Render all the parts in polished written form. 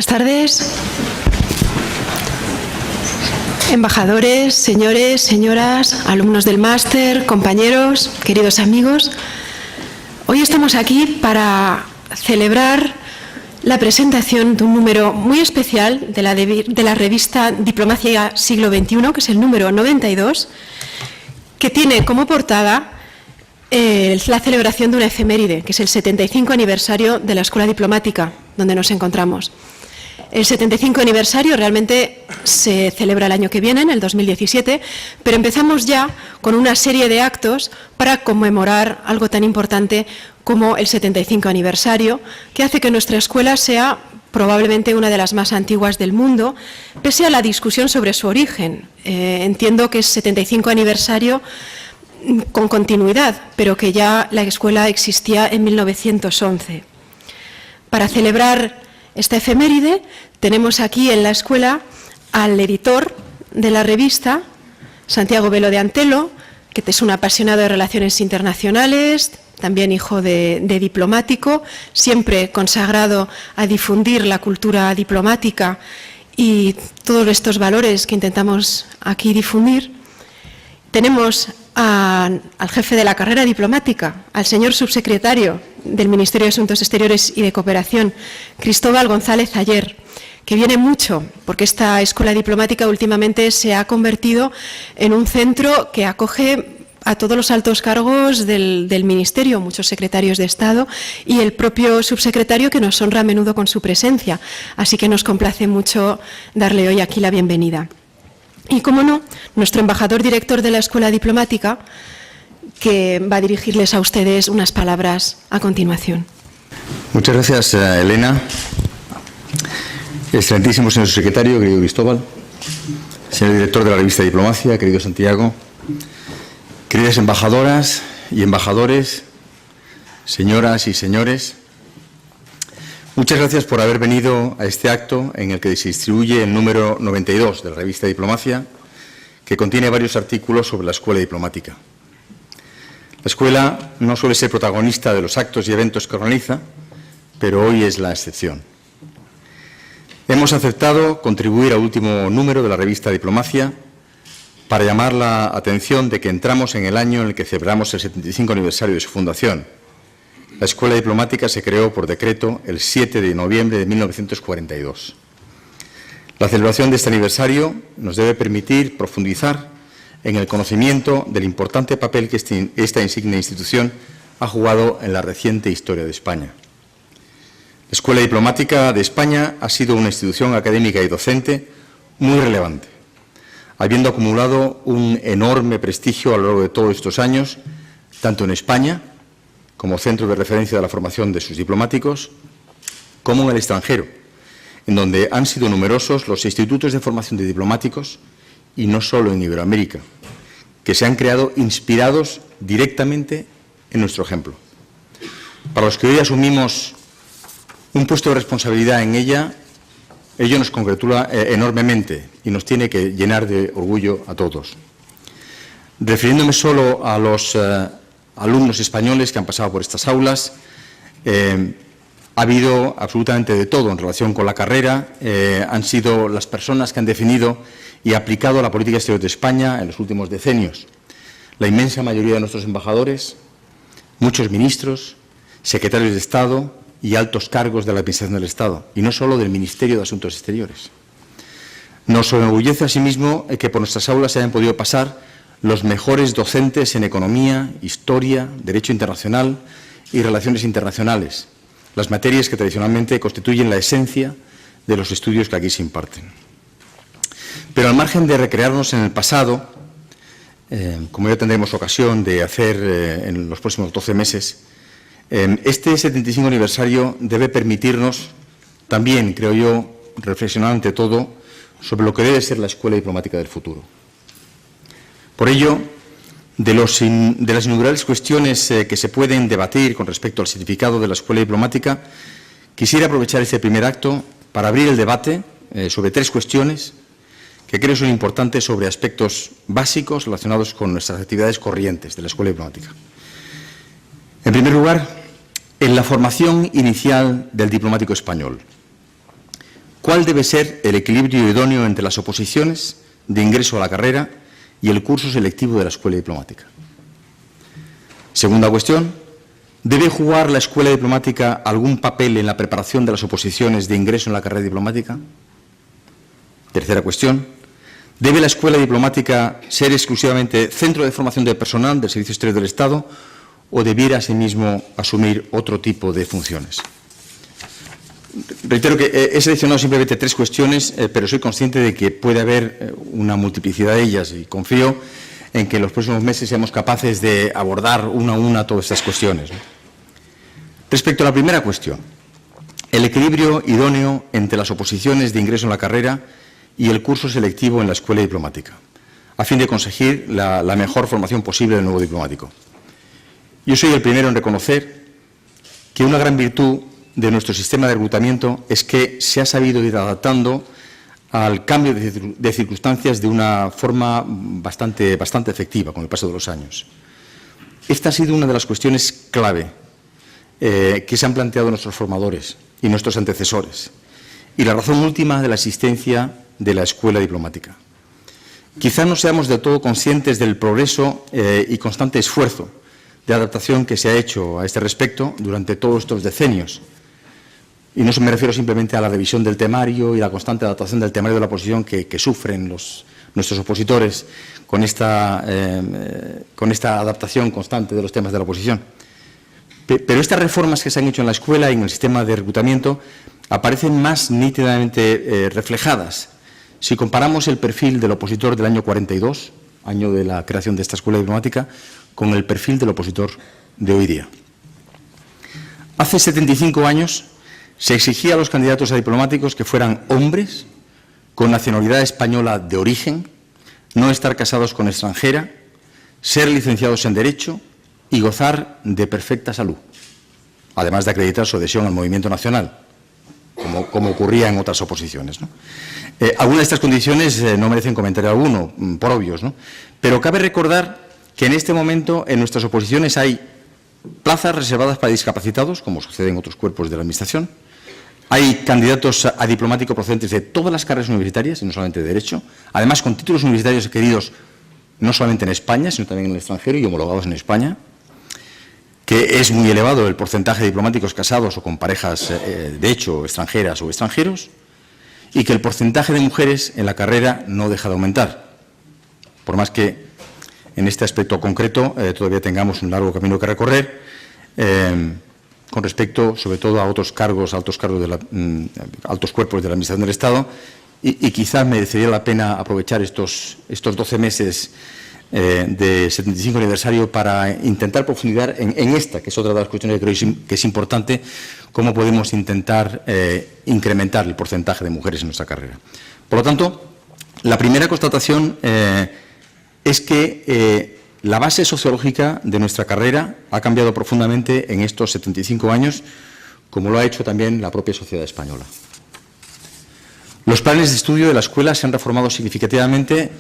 Buenas tardes. Embajadores, señores, señoras, alumnos del máster, compañeros, queridos amigos. Hoy estamos aquí para celebrar la presentación de un número muy especial de la revista Diplomacia Siglo XXI, que es el número 92, que tiene como portada la celebración de una efeméride, que es el 75 aniversario de la Escuela Diplomática, donde nos encontramos. El 75 aniversario realmente se celebra el año que viene, en el 2017, pero empezamos ya con una serie de actos para conmemorar algo tan importante como el 75 aniversario, que hace que nuestra escuela sea probablemente una de las más antiguas del mundo, pese a la discusión sobre su origen. Entiendo que es 75 aniversario con continuidad, pero que ya la escuela existía en 1911. Para celebrar esta efeméride tenemos aquí en la escuela al editor de la revista, Santiago Velo de Antelo, que es un apasionado de relaciones internacionales, también hijo de diplomático, siempre consagrado a difundir la cultura diplomática y todos estos valores que intentamos aquí difundir. Tenemos al jefe de la carrera diplomática, al señor subsecretario del Ministerio de Asuntos Exteriores y de Cooperación, Cristóbal González Ayer, que viene mucho, porque esta escuela diplomática últimamente se ha convertido en un centro que acoge a todos los altos cargos del Ministerio, muchos secretarios de Estado y el propio subsecretario, que nos honra a menudo con su presencia. Así que nos complace mucho darle hoy aquí la bienvenida. Y, como no, nuestro embajador director de la Escuela Diplomática, que va a dirigirles a ustedes unas palabras a continuación. Muchas gracias, Elena. Excelentísimo señor secretario, querido Cristóbal, señor director de la revista Diplomacia, querido Santiago, queridas embajadoras y embajadores, señoras y señores, muchas gracias por haber venido a este acto en el que se distribuye el número 92 de la revista Diplomacia, que contiene varios artículos sobre la escuela diplomática. La escuela no suele ser protagonista de los actos y eventos que organiza, pero hoy es la excepción. Hemos aceptado contribuir al último número de la revista Diplomacia para llamar la atención de que entramos en el año en el que celebramos el 75 aniversario de su fundación. La Escuela Diplomática se creó por decreto el 7 de noviembre de 1942. La celebración de este aniversario nos debe permitir profundizar en el conocimiento del importante papel que esta insigne institución ha jugado en la reciente historia de España. La Escuela Diplomática de España ha sido una institución académica y docente muy relevante, habiendo acumulado un enorme prestigio a lo largo de todos estos años, tanto en España, como centro de referencia de la formación de sus diplomáticos, como en el extranjero, en donde han sido numerosos los institutos de formación de diplomáticos, y no solo en Iberoamérica, que se han creado inspirados directamente en nuestro ejemplo. Para los que hoy asumimos un puesto de responsabilidad en ella, ello nos congratula enormemente y nos tiene que llenar de orgullo a todos. Refiriéndome solo a los alumnos españoles que han pasado por estas aulas, ha habido absolutamente de todo en relación con la carrera. Han sido las personas que han definido y aplicado la política exterior de España en los últimos decenios. La inmensa mayoría de nuestros embajadores, muchos ministros, secretarios de Estado y altos cargos de la Administración del Estado, y no solo del Ministerio de Asuntos Exteriores. Nos enorgullece asimismo que por nuestras aulas se hayan podido pasar los mejores docentes en economía, historia, derecho internacional y relaciones internacionales, las materias que tradicionalmente constituyen la esencia de los estudios que aquí se imparten. Pero al margen de recrearnos en el pasado, como ya tendremos ocasión de hacer en los próximos 12 meses, este 75 aniversario debe permitirnos también, creo yo, reflexionar ante todo sobre lo que debe ser la escuela diplomática del futuro. Por ello, de las innumerables cuestiones que se pueden debatir con respecto al significado de la escuela diplomática, quisiera aprovechar este primer acto para abrir el debate sobre tres cuestiones que creo son importantes sobre aspectos básicos relacionados con nuestras actividades corrientes de la escuela diplomática. En primer lugar, en la formación inicial del diplomático español. ¿cuál debe ser el equilibrio idóneo entre las oposiciones de ingreso a la carrera y el curso selectivo de la escuela diplomática? Segunda cuestión, ¿debe jugar la escuela diplomática algún papel en la preparación de las oposiciones de ingreso en la carrera diplomática? Tercera cuestión, ¿debe la escuela diplomática ser exclusivamente centro de formación de personal del Servicio Exterior del Estado o debiera asimismo asumir otro tipo de funciones? Reitero que he seleccionado simplemente 3 cuestiones, pero soy consciente de que puede haber una multiplicidad de ellas y confío en que en los próximos meses seamos capaces de abordar una a una todas estas cuestiones, ¿no? Respecto a la primera cuestión, el equilibrio idóneo entre las oposiciones de ingreso en la carrera y el curso selectivo en la escuela diplomática, a fin de conseguir la mejor formación posible del nuevo diplomático. Yo soy el primero en reconocer que una gran virtud de nuestro sistema de reclutamiento es que se ha sabido ir adaptando al cambio de circunstancias de una forma bastante efectiva con el paso de los años. Esta ha sido una de las cuestiones clave que se han planteado nuestros formadores y nuestros antecesores, y la razón última de la existencia de la escuela diplomática. Quizá no seamos del todo conscientes del progreso y constante esfuerzo de adaptación que se ha hecho a este respecto durante todos estos decenios. Y no me refiero simplemente a la revisión del temario y la constante adaptación del temario de la oposición que sufren nuestros opositores con esta adaptación constante de los temas de la oposición. Pero estas reformas que se han hecho en la escuela y en el sistema de reclutamiento aparecen más nítidamente reflejadas si comparamos el perfil del opositor del año 42, año de la creación de esta escuela diplomática, con el perfil del opositor de hoy día. Hace 75 años se exigía a los candidatos a diplomáticos que fueran hombres, con nacionalidad española de origen, no estar casados con extranjera, ser licenciados en Derecho y gozar de perfecta salud, además de acreditar su adhesión al movimiento nacional, como ocurría en otras oposiciones, ¿no? Algunas de estas condiciones no merecen comentario alguno, por obvios, ¿no? Pero cabe recordar que en este momento en nuestras oposiciones hay plazas reservadas para discapacitados, como sucede en otros cuerpos de la Administración. Hay candidatos a diplomático procedentes de todas las carreras universitarias, y no solamente de Derecho, además con títulos universitarios adquiridos no solamente en España, sino también en el extranjero y homologados en España, que es muy elevado el porcentaje de diplomáticos casados o con parejas de hecho extranjeras o extranjeros, y que el porcentaje de mujeres en la carrera no deja de aumentar, por más que en este aspecto concreto todavía tengamos un largo camino que recorrer, con respecto, sobre todo, a altos cuerpos de la Administración del Estado, y quizás merecería la pena aprovechar estos 12 meses de 75 aniversario para intentar profundizar en esta, que es otra de las cuestiones que creo que es importante, cómo podemos intentar incrementar el porcentaje de mujeres en nuestra carrera. Por lo tanto, la primera constatación es que la base sociológica de nuestra carrera ha cambiado profundamente en estos 75 años, como lo ha hecho también la propia sociedad española. Los planes de estudio de la escuela se han reformado significativamente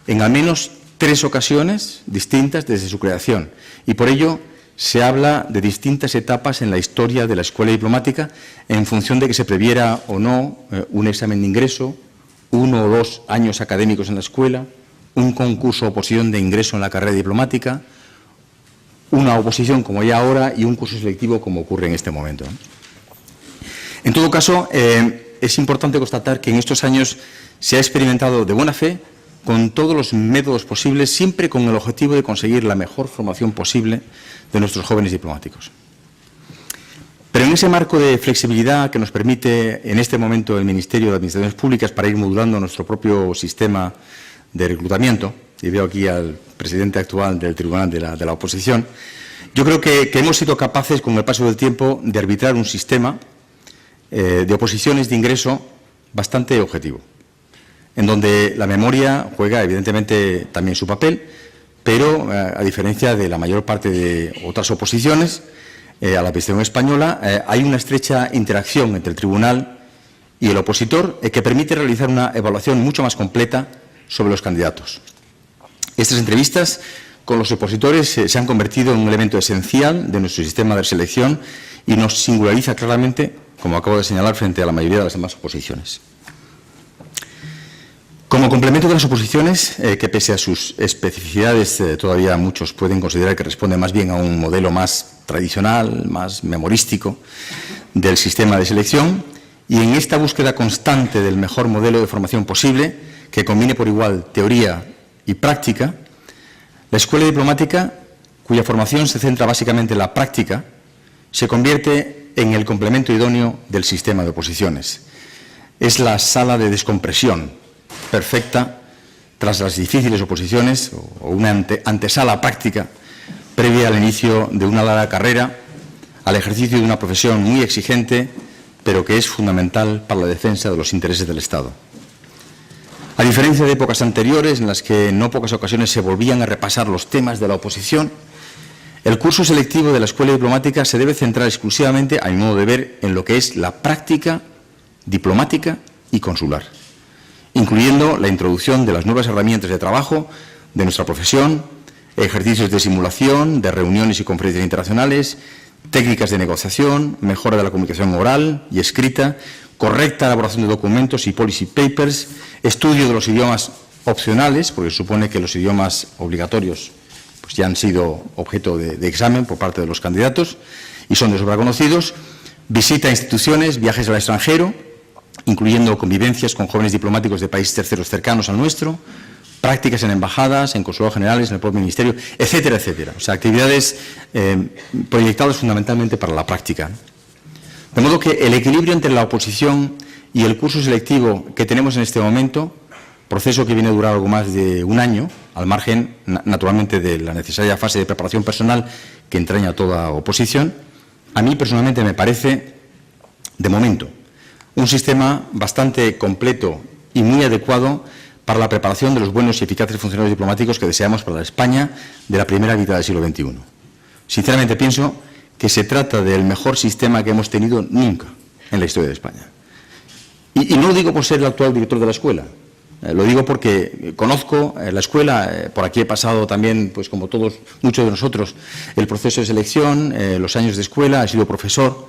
en al menos 3 ocasiones distintas desde su creación, y por ello se habla de distintas etapas en la historia de la escuela diplomática en función de que se previera o no un examen de ingreso, 1 o 2 años académicos en la escuela, un concurso o oposición de ingreso en la carrera diplomática, una oposición como hay ahora y un curso selectivo como ocurre en este momento. En todo caso, es importante constatar que en estos años se ha experimentado de buena fe con todos los métodos posibles, siempre con el objetivo de conseguir la mejor formación posible de nuestros jóvenes diplomáticos. Pero en ese marco de flexibilidad que nos permite en este momento el Ministerio de Administraciones Públicas para ir modulando nuestro propio sistema de reclutamiento, y veo aquí al presidente actual del Tribunal de la Oposición, yo creo que hemos sido capaces, con el paso del tiempo, de arbitrar un sistema de oposiciones de ingreso bastante objetivo, en donde la memoria juega evidentemente también su papel, pero a diferencia de la mayor parte de otras oposiciones a la Administración española, hay una estrecha interacción entre el tribunal y el opositor que permite realizar una evaluación mucho más completa sobre los candidatos. Estas entrevistas con los opositores se han convertido en un elemento esencial de nuestro sistema de selección y nos singulariza claramente, como acabo de señalar, frente a la mayoría de las demás oposiciones. Como complemento de las oposiciones, que pese a sus especificidades, todavía muchos pueden considerar que responde más bien a un modelo más tradicional, más memorístico del sistema de selección, y en esta búsqueda constante del mejor modelo de formación posible, que combine por igual teoría y práctica, la escuela diplomática, cuya formación se centra básicamente en la práctica, se convierte en el complemento idóneo del sistema de oposiciones. Es la sala de descompresión perfecta tras las difíciles oposiciones o una antesala práctica previa al inicio de una larga carrera, al ejercicio de una profesión muy exigente, pero que es fundamental para la defensa de los intereses del Estado. A diferencia de épocas anteriores, en las que en no pocas ocasiones se volvían a repasar los temas de la oposición, el curso selectivo de la Escuela Diplomática se debe centrar exclusivamente, a mi modo de ver, en lo que es la práctica diplomática y consular, incluyendo la introducción de las nuevas herramientas de trabajo de nuestra profesión, ejercicios de simulación, de reuniones y conferencias internacionales, técnicas de negociación, mejora de la comunicación oral y escrita, correcta elaboración de documentos y policy papers, estudio de los idiomas opcionales, porque se supone que los idiomas obligatorios pues ya han sido objeto de examen por parte de los candidatos y son de sobra conocidos, visita a instituciones, viajes al extranjero, incluyendo convivencias con jóvenes diplomáticos de países terceros cercanos al nuestro, prácticas en embajadas, en consulados generales, en el propio ministerio, etcétera, etcétera. O sea, actividades proyectadas fundamentalmente para la práctica. De modo que el equilibrio entre la oposición y el curso selectivo que tenemos en este momento, proceso que viene a durar algo más de un año, al margen, naturalmente, de la necesaria fase de preparación personal que entraña toda oposición, a mí personalmente me parece, de momento, un sistema bastante completo y muy adecuado para la preparación de los buenos y eficaces funcionarios diplomáticos que deseamos para la España de la primera mitad del siglo XXI. Sinceramente pienso que se trata del mejor sistema que hemos tenido nunca en la historia de España. Y no lo digo por ser el actual director de la escuela, lo digo porque conozco la escuela, por aquí he pasado también, pues como todos, muchos de nosotros, el proceso de selección, los años de escuela, he sido profesor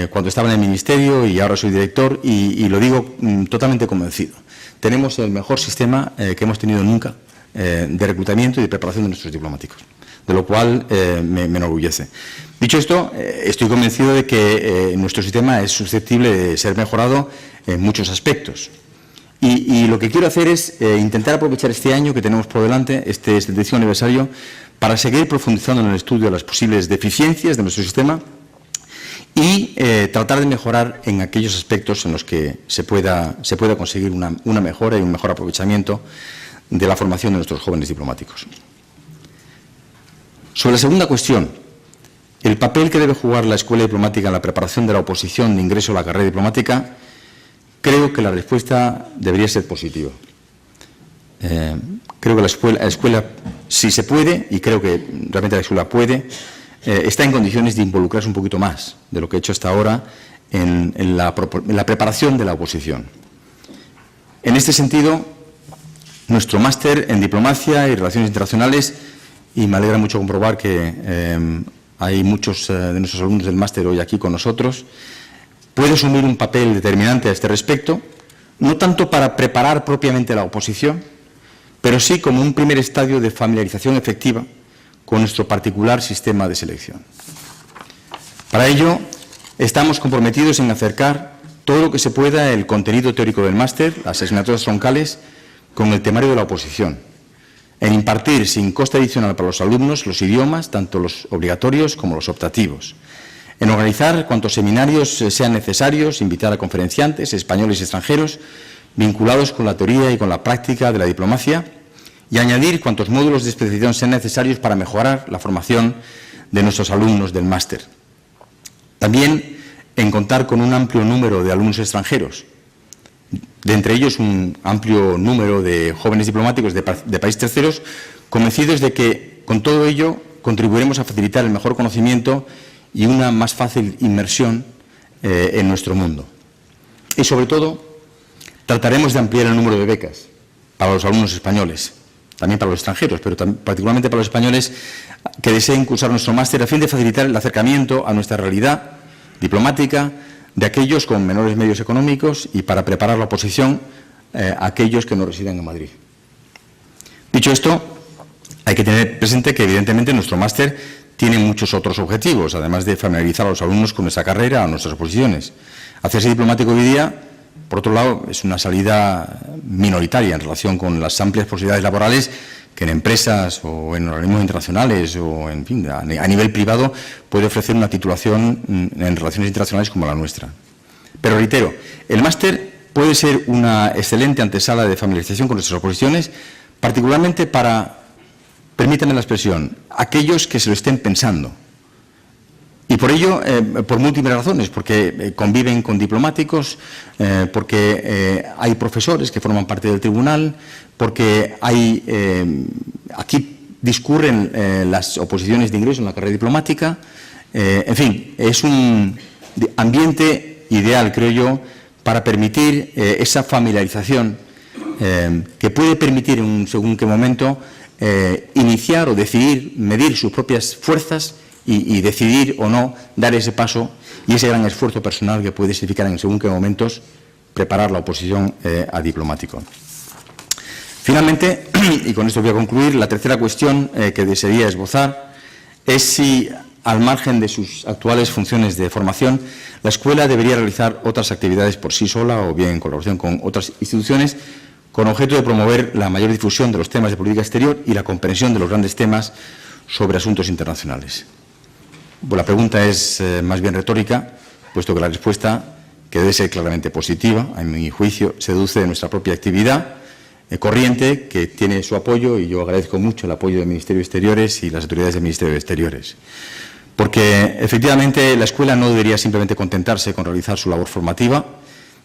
cuando estaba en el ministerio y ahora soy director y lo digo totalmente convencido. Tenemos el mejor sistema que hemos tenido nunca de reclutamiento y de preparación de nuestros diplomáticos, de lo cual me enorgullece. Dicho esto, estoy convencido de que nuestro sistema es susceptible de ser mejorado en muchos aspectos. Y lo que quiero hacer es intentar aprovechar este año que tenemos por delante, este 75 aniversario, para seguir profundizando en el estudio de las posibles deficiencias de nuestro sistema y tratar de mejorar en aquellos aspectos en los que se pueda conseguir una mejora y un mejor aprovechamiento de la formación de nuestros jóvenes diplomáticos. Sobre la segunda cuestión, el papel que debe jugar la escuela diplomática en la preparación de la oposición de ingreso a la carrera diplomática, creo que la respuesta debería ser positiva. Creo que la escuela, si se puede, y creo que realmente la escuela puede, está en condiciones de involucrarse un poquito más de lo que ha hecho hasta ahora en la preparación de la oposición. En este sentido, nuestro máster en Diplomacia y Relaciones Internacionales, y me alegra mucho comprobar que hay muchos de nuestros alumnos del máster hoy aquí con nosotros, puede asumir un papel determinante a este respecto, no tanto para preparar propiamente la oposición, pero sí como un primer estadio de familiarización efectiva con nuestro particular sistema de selección. Para ello, estamos comprometidos en acercar todo lo que se pueda el contenido teórico del máster, las asignaturas troncales, con el temario de la oposición, en impartir sin coste adicional para los alumnos los idiomas, tanto los obligatorios como los optativos, en organizar cuantos seminarios sean necesarios, invitar a conferenciantes, españoles y extranjeros, vinculados con la teoría y con la práctica de la diplomacia, y añadir cuantos módulos de especialización sean necesarios para mejorar la formación de nuestros alumnos del máster. También en contar con un amplio número de alumnos extranjeros, de entre ellos un amplio número de jóvenes diplomáticos de países terceros, convencidos de que con todo ello contribuiremos a facilitar el mejor conocimiento y una más fácil inmersión en nuestro mundo. Y sobre todo, trataremos de ampliar el número de becas para los alumnos españoles, también para los extranjeros, pero particularmente para los españoles que deseen cursar nuestro máster a fin de facilitar el acercamiento a nuestra realidad diplomática de aquellos con menores medios económicos y para preparar la oposición aquellos que no residen en Madrid. Dicho esto, hay que tener presente que, evidentemente, nuestro máster tiene muchos otros objetivos, además de familiarizar a los alumnos con nuestra carrera o nuestras oposiciones. Hacerse diplomático hoy día, por otro lado, es una salida minoritaria en relación con las amplias posibilidades laborales que en empresas o en organismos internacionales o, en fin, a nivel privado puede ofrecer una titulación en relaciones internacionales como la nuestra. Pero reitero, el máster puede ser una excelente antesala de familiarización con nuestras oposiciones, particularmente para, permítanme la expresión, aquellos que se lo estén pensando. Y por ello, por múltiples razones, porque conviven con diplomáticos, porque hay profesores que forman parte del tribunal, porque hay, aquí discurren las oposiciones de ingreso en la carrera diplomática. En fin, es un ambiente ideal, creo yo, para permitir esa familiarización que puede permitir en según qué momento iniciar o decidir, medir sus propias fuerzas y decidir o no dar ese paso y ese gran esfuerzo personal que puede significar en según qué momentos preparar la oposición a diplomático. Finalmente, y con esto voy a concluir, la tercera cuestión que desearía esbozar es si, al margen de sus actuales funciones de formación, la escuela debería realizar otras actividades por sí sola o bien en colaboración con otras instituciones con objeto de promover la mayor difusión de los temas de política exterior y la comprensión de los grandes temas sobre asuntos internacionales. Pues la pregunta es más bien retórica, puesto que la respuesta, que debe ser claramente positiva, a mi juicio, se deduce de nuestra propia actividad corriente, que tiene su apoyo, y yo agradezco mucho el apoyo del Ministerio de Exteriores y las autoridades del Ministerio de Exteriores. Porque, efectivamente, la escuela no debería simplemente contentarse con realizar su labor formativa,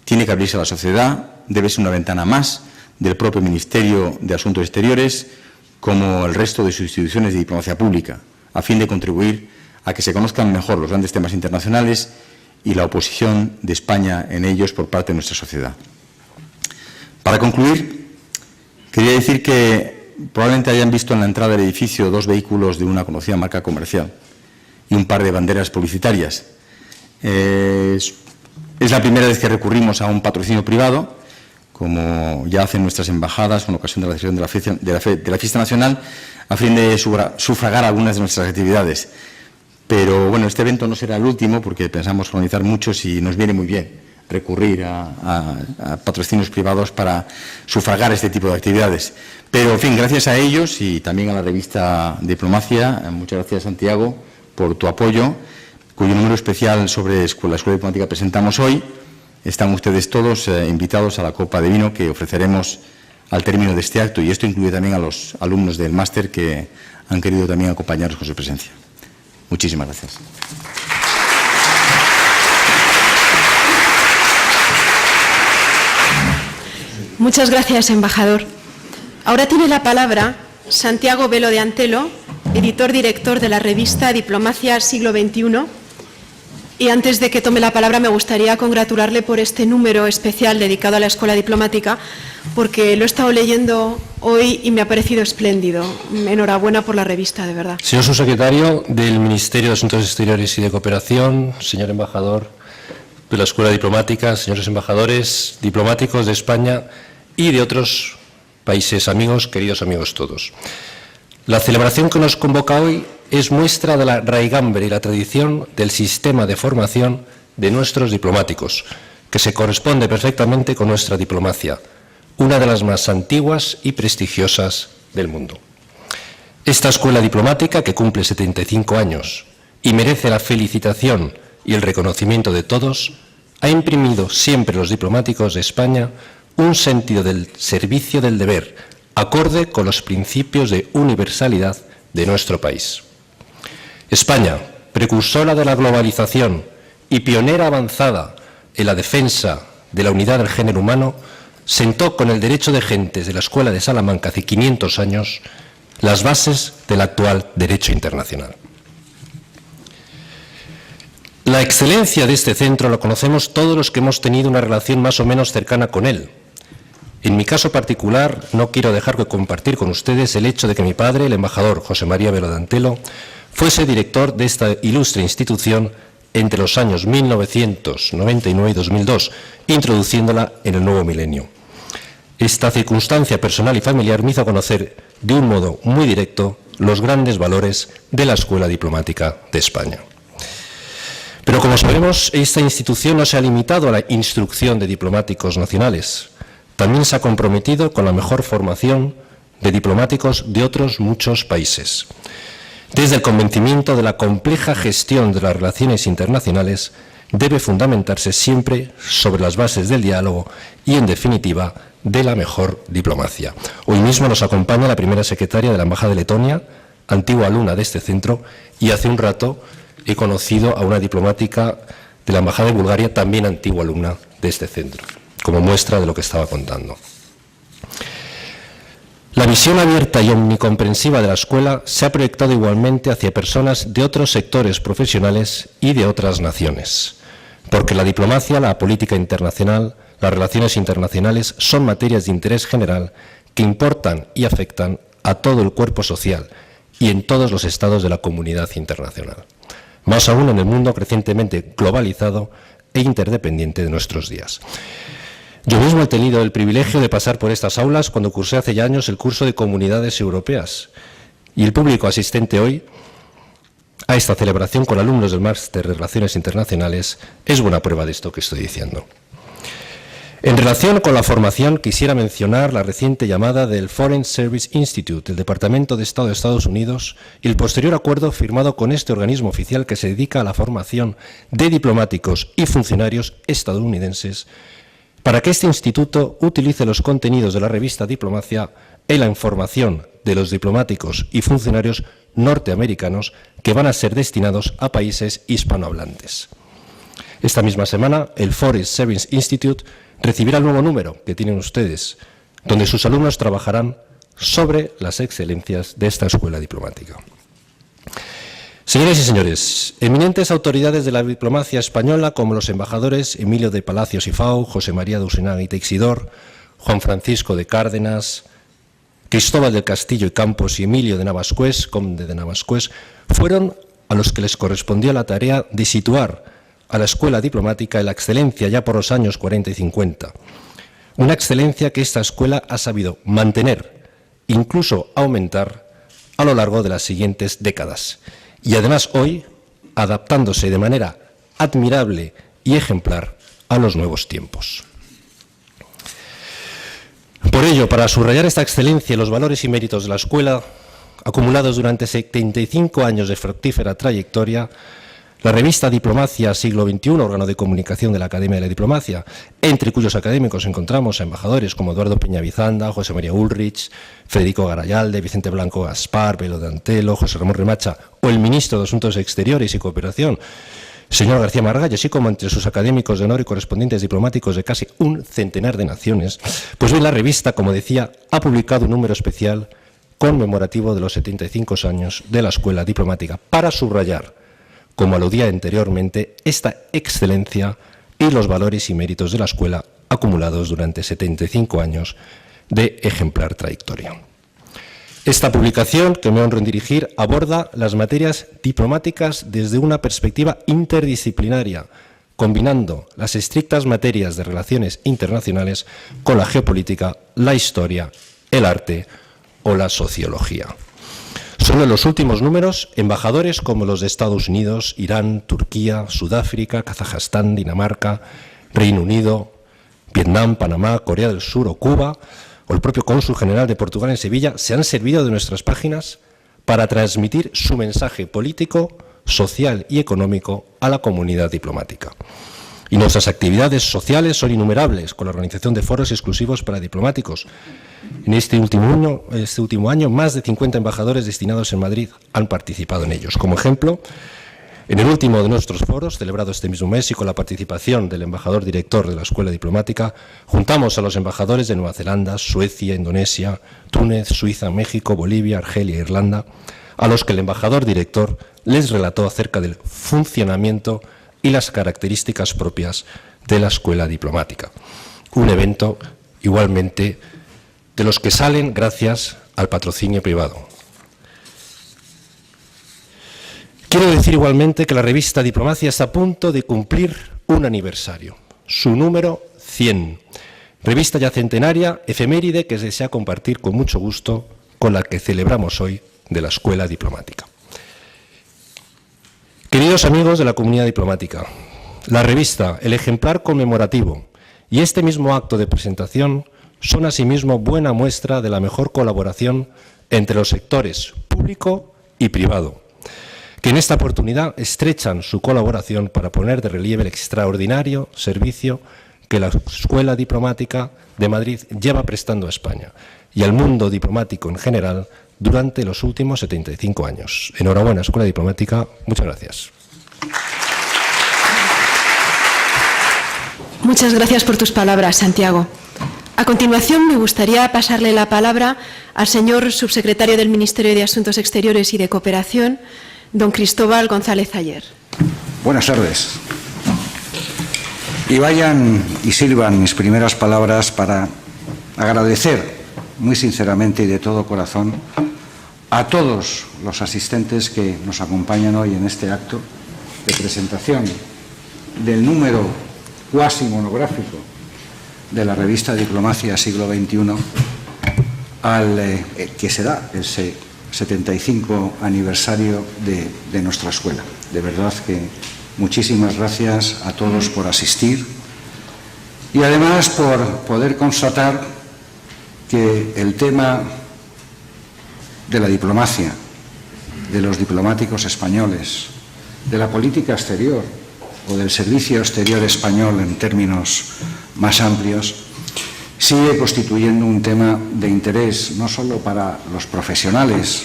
tiene que abrirse a la sociedad, debe ser una ventana más del propio Ministerio de Asuntos Exteriores, como el resto de sus instituciones de diplomacia pública, a fin de contribuir a que se conozcan mejor los grandes temas internacionales y la oposición de España en ellos por parte de nuestra sociedad. Para concluir, quería decir que probablemente hayan visto en la entrada del edificio 2 vehículos de una conocida marca comercial y un par de banderas publicitarias. Es la primera vez que recurrimos a un patrocinio privado, como ya hacen nuestras embajadas con ocasión de la celebración de la fiesta nacional, a fin de sufragar algunas de nuestras actividades. Pero bueno, este evento no será el último, porque pensamos organizar muchos y nos viene muy bien recurrir a patrocinios privados para sufragar este tipo de actividades. Pero, en fin, gracias a ellos y también a la revista Diplomacia, muchas gracias, Santiago, por tu apoyo, cuyo número especial sobre la Escuela Diplomática presentamos hoy. Están ustedes todos invitados a la copa de vino que ofreceremos al término de este acto, y esto incluye también a los alumnos del máster que han querido también acompañarnos con su presencia. Muchísimas gracias. Muchas gracias, embajador. Ahora tiene la palabra Santiago Velo de Antelo, editor-director de la revista Diplomacia Siglo XXI. Y antes de que tome la palabra, me gustaría congratularle por este número especial dedicado a la Escuela Diplomática, porque lo he estado leyendo hoy y me ha parecido espléndido. Enhorabuena por la revista, de verdad. Señor subsecretario del Ministerio de Asuntos Exteriores y de Cooperación, señor embajador de la Escuela Diplomática, señores embajadores diplomáticos de España y de otros países amigos, queridos amigos todos. La celebración que nos convoca hoy es muestra de la raigambre y la tradición del sistema de formación de nuestros diplomáticos, que se corresponde perfectamente con nuestra diplomacia, una de las más antiguas y prestigiosas del mundo. Esta escuela diplomática, que cumple 75 años y merece la felicitación y el reconocimiento de todos, ha imprimido siempre a los diplomáticos de España un sentido del servicio del deber, acorde con los principios de universalidad de nuestro país. España, precursora de la globalización y pionera avanzada en la defensa de la unidad del género humano, sentó con el derecho de gentes de la Escuela de Salamanca hace 500 años las bases del actual derecho internacional. La excelencia de este centro la conocemos todos los que hemos tenido una relación más o menos cercana con él. En mi caso particular, no quiero dejar de compartir con ustedes el hecho de que mi padre, el embajador José María Velo de Antelo, fuese director de esta ilustre institución entre los años 1999 y 2002, introduciéndola en el nuevo milenio. Esta circunstancia personal y familiar me hizo conocer de un modo muy directo los grandes valores de la Escuela Diplomática de España. Pero como sabemos, esta institución no se ha limitado a la instrucción de diplomáticos nacionales. También se ha comprometido con la mejor formación de diplomáticos de otros muchos países. Desde el convencimiento de la compleja gestión de las relaciones internacionales debe fundamentarse siempre sobre las bases del diálogo y, en definitiva, de la mejor diplomacia. Hoy mismo nos acompaña la primera secretaria de la Embajada de Letonia, antigua alumna de este centro, y hace un rato he conocido a una diplomática de la Embajada de Bulgaria, también antigua alumna de este centro, como muestra de lo que estaba contando. La visión abierta y omnicomprensiva de la escuela se ha proyectado igualmente hacia personas de otros sectores profesionales y de otras naciones, porque la diplomacia, la política internacional, las relaciones internacionales son materias de interés general que importan y afectan a todo el cuerpo social y en todos los estados de la comunidad internacional, más aún en el mundo crecientemente globalizado e interdependiente de nuestros días. Yo mismo he tenido el privilegio de pasar por estas aulas cuando cursé hace ya años el curso de Comunidades Europeas, y el público asistente hoy a esta celebración con alumnos del Máster de Relaciones Internacionales es buena prueba de esto que estoy diciendo. En relación con la formación, quisiera mencionar la reciente llamada del Foreign Service Institute, del Departamento de Estado de Estados Unidos, y el posterior acuerdo firmado con este organismo oficial que se dedica a la formación de diplomáticos y funcionarios estadounidenses, para que este instituto utilice los contenidos de la revista Diplomacia en la información de los diplomáticos y funcionarios norteamericanos que van a ser destinados a países hispanohablantes. Esta misma semana, el Foreign Service Institute recibirá el nuevo número que tienen ustedes, donde sus alumnos trabajarán sobre las excelencias de esta escuela diplomática. Señoras y señores, eminentes autoridades de la diplomacia española, como los embajadores Emilio de Palacios y Fau, José María de Usinaga y Teixidor, Juan Francisco de Cárdenas, Cristóbal del Castillo y Campos y Emilio de Navascués, conde de Navascués, fueron a los que les correspondió la tarea de situar a la escuela diplomática en la excelencia ya por los años 40 y 50. Una excelencia que esta escuela ha sabido mantener, incluso aumentar, a lo largo de las siguientes décadas. Y además hoy, adaptándose de manera admirable y ejemplar a los nuevos tiempos. Por ello, para subrayar esta excelencia y los valores y méritos de la escuela, acumulados durante 75 años de fructífera trayectoria, la revista Diplomacia Siglo XXI, órgano de comunicación de la Academia de la Diplomacia, entre cuyos académicos encontramos a embajadores como Eduardo Peñavizanda, José María Ulrich, Federico Garayalde, Vicente Blanco Gaspar, Belo de Antelo, José Ramón Remacha o el ministro de Asuntos Exteriores y Cooperación, señor García Margallo, así como entre sus académicos de honor y correspondientes diplomáticos de casi un centenar de naciones, pues hoy la revista, como decía, ha publicado un número especial conmemorativo de los 75 años de la Escuela Diplomática para subrayar, como aludía anteriormente, esta excelencia y los valores y méritos de la escuela acumulados durante 75 años de ejemplar trayectoria. Esta publicación, que me honro en dirigir, aborda las materias diplomáticas desde una perspectiva interdisciplinaria, combinando las estrictas materias de relaciones internacionales con la geopolítica, la historia, el arte o la sociología. Solo en los últimos números, embajadores como los de Estados Unidos, Irán, Turquía, Sudáfrica, Kazajstán, Dinamarca, Reino Unido, Vietnam, Panamá, Corea del Sur o Cuba, o el propio cónsul general de Portugal en Sevilla, se han servido de nuestras páginas para transmitir su mensaje político, social y económico a la comunidad diplomática. Y nuestras actividades sociales son innumerables, con la organización de foros exclusivos para diplomáticos. En este último año, más de 50 embajadores destinados en Madrid han participado en ellos. Como ejemplo, en el último de nuestros foros, celebrado este mismo mes y con la participación del embajador director de la Escuela Diplomática, juntamos a los embajadores de Nueva Zelanda, Suecia, Indonesia, Túnez, Suiza, México, Bolivia, Argelia e Irlanda, a los que el embajador director les relató acerca del funcionamiento y las características propias de la Escuela Diplomática. Un evento igualmente de los que salen gracias al patrocinio privado. Quiero decir igualmente que la revista Diplomacia está a punto de cumplir un aniversario, su número 100, Revista ya centenaria, efeméride que desea compartir con mucho gusto con la que celebramos hoy de la Escuela Diplomática. Queridos amigos de la comunidad diplomática, la revista, el ejemplar conmemorativo y este mismo acto de presentación son asimismo buena muestra de la mejor colaboración entre los sectores público y privado, que en esta oportunidad estrechan su colaboración para poner de relieve el extraordinario servicio que la Escuela Diplomática de Madrid lleva prestando a España y al mundo diplomático en general durante los últimos 75 años. Enhorabuena, Escuela Diplomática. Muchas gracias. Muchas gracias por tus palabras, Santiago. A continuación, me gustaría pasarle la palabra al señor subsecretario del Ministerio de Asuntos Exteriores y de Cooperación, don Cristóbal González Ayer. Buenas tardes. Y vayan y sirvan mis primeras palabras para agradecer muy sinceramente y de todo corazón a todos los asistentes que nos acompañan hoy en este acto de presentación del número cuasi monográfico de la revista Diplomacia Siglo XXI, que será el 75 aniversario de nuestra escuela. De verdad que muchísimas gracias a todos por asistir y además por poder constatar que el tema de la diplomacia, de los diplomáticos españoles, de la política exterior o del servicio exterior español en términos más amplios, sigue constituyendo un tema de interés no solo para los profesionales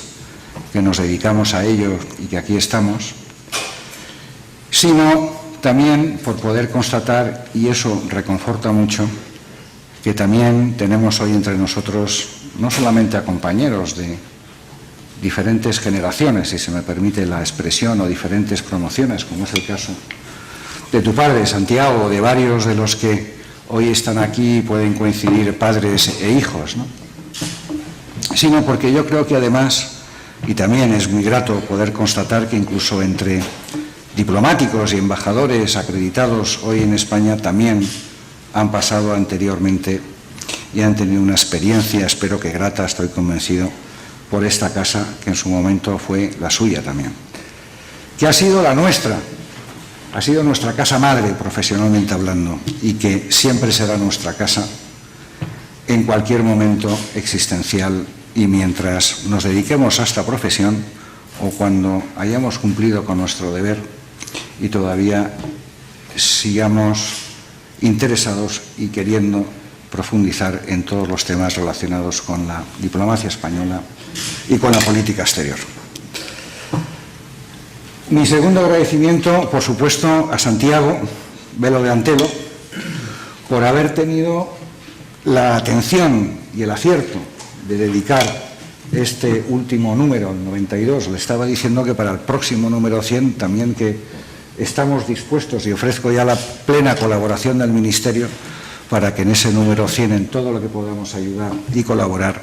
que nos dedicamos a ello y que aquí estamos, sino también por poder constatar, y eso reconforta mucho, que también tenemos hoy entre nosotros no solamente a compañeros de diferentes generaciones, si se me permite la expresión, o diferentes promociones, como es el caso de tu padre, Santiago, o de varios de los que hoy están aquí, pueden coincidir padres e hijos, ¿no? Sino porque yo creo que además, y también es muy grato poder constatar que incluso entre diplomáticos y embajadores acreditados hoy en España también han pasado anteriormente y han tenido una experiencia, espero que grata, estoy convencido, por esta casa, que en su momento fue la suya también, que ha sido la nuestra, ha sido nuestra casa madre profesionalmente hablando y que siempre será nuestra casa en cualquier momento existencial y mientras nos dediquemos a esta profesión o cuando hayamos cumplido con nuestro deber y todavía sigamos interesados y queriendo profundizar en todos los temas relacionados con la diplomacia española y con la política exterior. Mi segundo agradecimiento, por supuesto, a Santiago Velo de Antelo por haber tenido la atención y el acierto de dedicar este último número, el 92. Le estaba diciendo que para el próximo número 100 también que estamos dispuestos y ofrezco ya la plena colaboración del Ministerio para que en ese número 100, en todo lo que podamos ayudar y colaborar,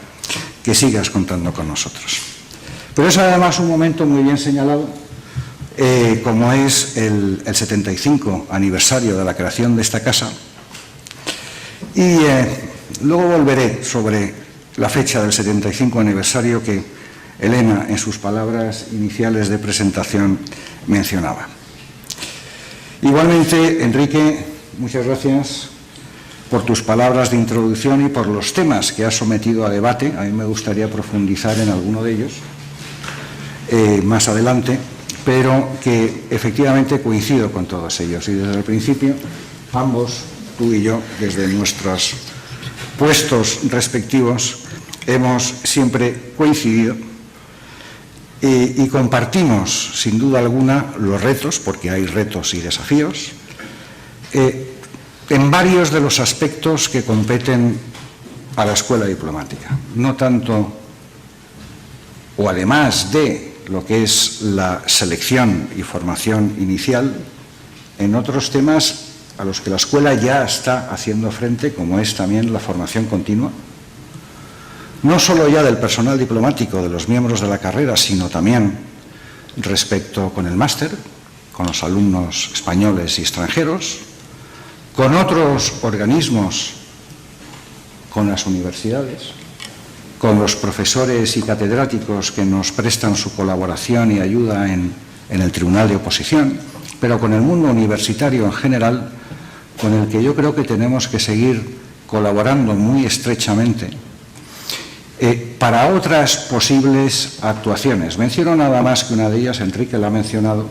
que sigas contando con nosotros. Pero es además un momento muy bien señalado, como es el 75 aniversario de la creación de esta casa. Y luego volveré sobre la fecha del 75 aniversario que Elena, en sus palabras iniciales de presentación, mencionaba. Igualmente, Enrique, muchas gracias por tus palabras de introducción y por los temas que has sometido a debate. A mí me gustaría profundizar en alguno de ellos más adelante, pero que efectivamente coincido con todos ellos. Y desde el principio, ambos, tú y yo, desde nuestros puestos respectivos, hemos siempre coincidido y compartimos, sin duda alguna, los retos, porque hay retos y desafíos, en varios de los aspectos que competen a la escuela diplomática. No tanto, o además de lo que es la selección y formación inicial, en otros temas a los que la escuela ya está haciendo frente, como es también la formación continua, no solo ya del personal diplomático, de los miembros de la carrera, sino también respecto con el máster, con los alumnos españoles y extranjeros, con otros organismos con las universidades, con los profesores y catedráticos que nos prestan su colaboración y ayuda en el Tribunal de Oposición, pero con el mundo universitario en general, con el que yo creo que tenemos que seguir colaborando muy estrechamente para otras posibles actuaciones. Menciono nada más que una de ellas, Enrique la ha mencionado,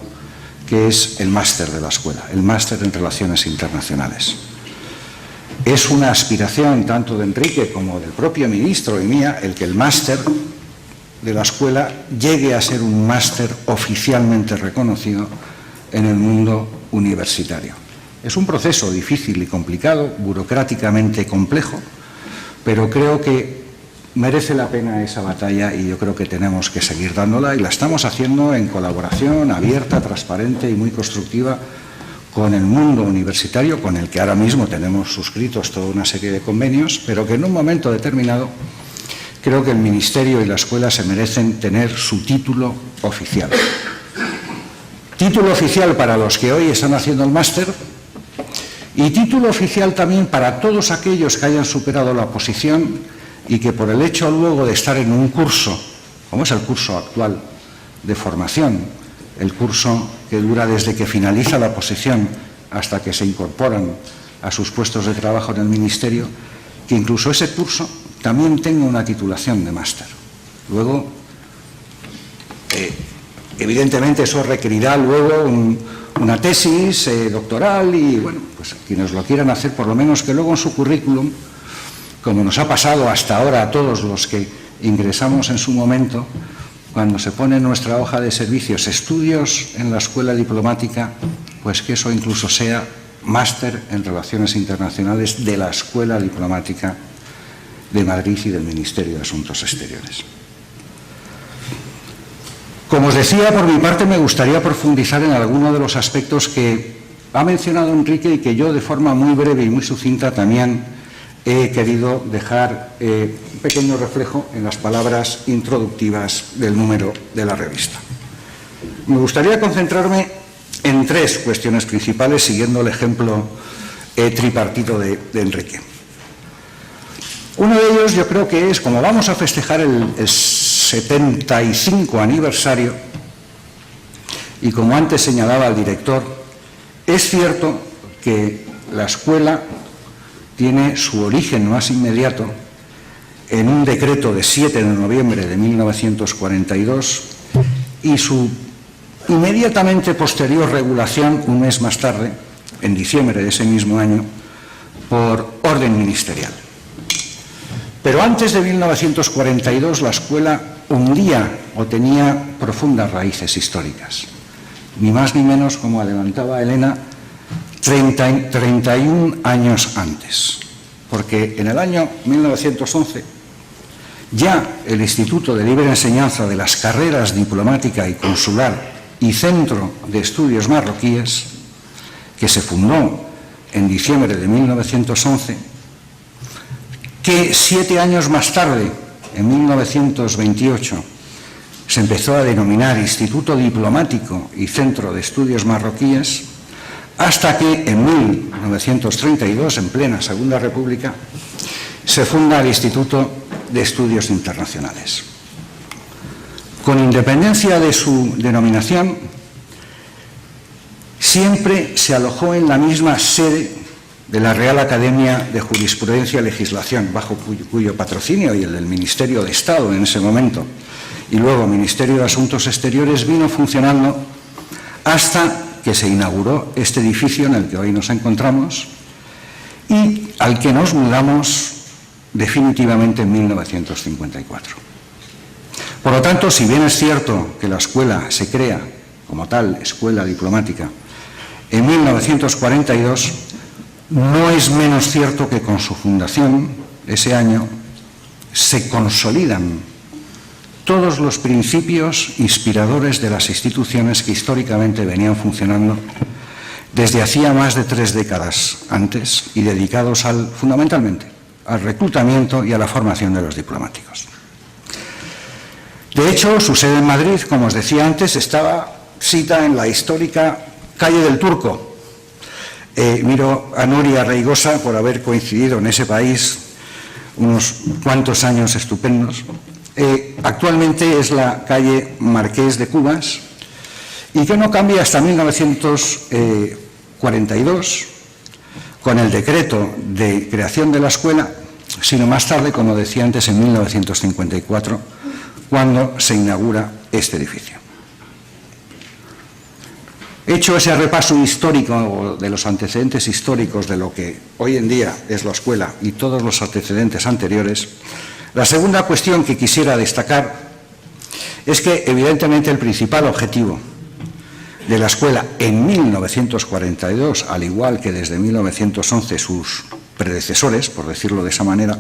que es el máster de la escuela, el máster en Relaciones Internacionales. Es una aspiración tanto de Enrique como del propio ministro y mía el que el máster de la escuela llegue a ser un máster oficialmente reconocido en el mundo universitario. Es un proceso difícil y complicado, burocráticamente complejo, pero creo que merece la pena esa batalla y yo creo que tenemos que seguir dándola y la estamos haciendo en colaboración abierta, transparente y muy constructiva con el mundo universitario, con el que ahora mismo tenemos suscritos toda una serie de convenios, pero que en un momento determinado creo que el Ministerio y la Escuela se merecen tener su título oficial. Título oficial para los que hoy están haciendo el máster y título oficial también para todos aquellos que hayan superado la oposición y que por el hecho luego de estar en un curso, como es el curso actual de formación, el curso que dura desde que finaliza la oposición hasta que se incorporan a sus puestos de trabajo en el Ministerio, que incluso ese curso también tenga una titulación de máster. Luego, evidentemente eso requerirá luego una tesis doctoral y, bueno, pues quienes lo quieran hacer, por lo menos que luego en su currículum, como nos ha pasado hasta ahora a todos los que ingresamos en su momento, cuando se pone en nuestra hoja de servicios estudios en la Escuela Diplomática, pues que eso incluso sea máster en Relaciones Internacionales de la Escuela Diplomática de Madrid y del Ministerio de Asuntos Exteriores. Como os decía, por mi parte me gustaría profundizar en alguno de los aspectos que ha mencionado Enrique y que yo de forma muy breve y muy sucinta también he querido dejar un pequeño reflejo en las palabras introductivas del número de la revista. Me gustaría concentrarme en tres cuestiones principales, siguiendo el ejemplo tripartito de Enrique. Uno de ellos yo creo que es, como vamos a festejar el 75 aniversario, y como antes señalaba el director, es cierto que la escuela tiene su origen más inmediato en un decreto de 7 de noviembre de 1942 y su inmediatamente posterior regulación un mes más tarde, en diciembre de ese mismo año, por orden ministerial. Pero antes de 1942 la escuela hundía o tenía profundas raíces históricas. Ni más ni menos, como adelantaba Elena, 31 años antes, porque en el año 1911 ya el Instituto de Libre Enseñanza de las Carreras Diplomática y Consular y Centro de Estudios Marroquíes, que se fundó en diciembre de 1911, que 7 años más tarde, en 1928, se empezó a denominar Instituto Diplomático y Centro de Estudios Marroquíes, hasta que en 1932, en plena Segunda República, se funda el Instituto de Estudios Internacionales. Con independencia de su denominación, siempre se alojó en la misma sede de la Real Academia de Jurisprudencia y Legislación, bajo cuyo patrocinio y el del Ministerio de Estado en ese momento, y luego Ministerio de Asuntos Exteriores, vino funcionando hasta que se inauguró este edificio en el que hoy nos encontramos y al que nos mudamos definitivamente en 1954. Por lo tanto, si bien es cierto que la escuela se crea como tal, Escuela Diplomática, en 1942, no es menos cierto que con su fundación, ese año, se consolidan todos los principios inspiradores de las instituciones que históricamente venían funcionando desde hacía más de 3 décadas antes y dedicados fundamentalmente al reclutamiento y a la formación de los diplomáticos. De hecho, su sede en Madrid, como os decía antes, estaba sita en la histórica calle del Turco. Miro a Nuria Reigosa por haber coincidido en ese país unos cuantos años estupendos. Actualmente es la calle Marqués de Cubas y que no cambia hasta 1942 con el decreto de creación de la escuela, sino más tarde, como decía antes, en 1954, cuando se inaugura este edificio. Hecho ese repaso histórico de los antecedentes históricos de lo que hoy en día es la escuela y todos los antecedentes anteriores, la segunda cuestión que quisiera destacar es que, evidentemente, el principal objetivo de la escuela en 1942, al igual que desde 1911 sus predecesores, por decirlo de esa manera,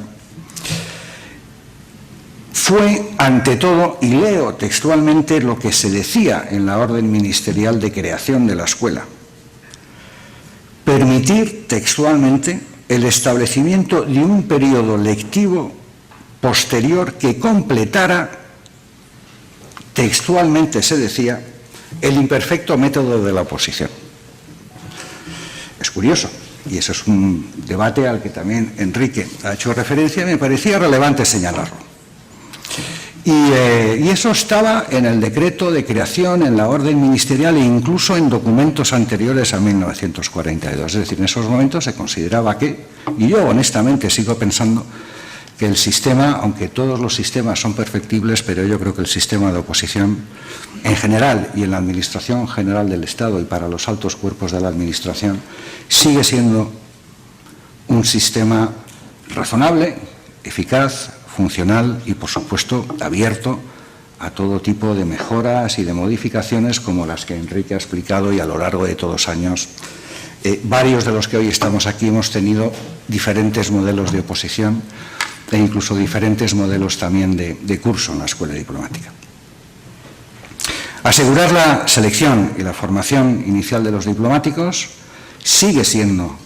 fue, ante todo, y leo textualmente lo que se decía en la orden ministerial de creación de la escuela, permitir textualmente el establecimiento de un periodo lectivo posterior que completara, textualmente se decía, el imperfecto método de la oposición. Es curioso, y eso es un debate al que también Enrique ha hecho referencia, y me parecía relevante señalarlo. Y eso estaba en el decreto de creación, en la orden ministerial e incluso en documentos anteriores a 1942. Es decir, en esos momentos se consideraba que, y yo honestamente sigo pensando, que el sistema, aunque todos los sistemas son perfectibles, pero yo creo que el sistema de oposición en general y en la Administración General del Estado y para los altos cuerpos de la Administración sigue siendo un sistema razonable, eficaz, funcional y, por supuesto, abierto a todo tipo de mejoras y de modificaciones como las que Enrique ha explicado, y a lo largo de todos los años varios de los que hoy estamos aquí hemos tenido diferentes modelos de oposición e incluso diferentes modelos también de curso en la escuela diplomática. Asegurar la selección y la formación inicial de los diplomáticos sigue siendo